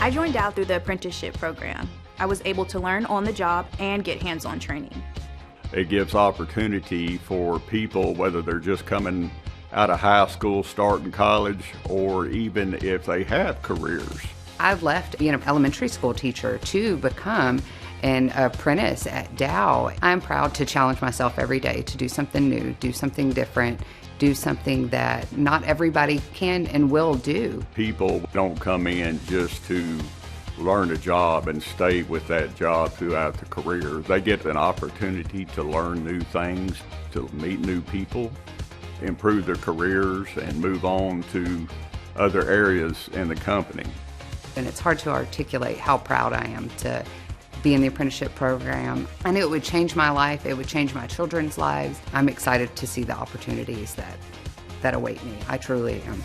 I joined Dow through the apprenticeship program. I was able to learn on the job and get hands-on training. It gives opportunity for people, whether they're just coming out of high school, starting college, or even if they have careers. I've left being an elementary school teacher to become an apprentice at Dow. I'm proud to challenge myself every day to do something new, do something different, do something that not everybody can and will do. People don't come in just to learn a job and stay with that job throughout the career. They get an opportunity to learn new things, to meet new people, improve their careers, and move on to other areas in the company. And it's hard to articulate how proud I am to be in the apprenticeship program. I knew it would change my life, it would change my children's lives. I'm excited to see the opportunities that await me. I truly am.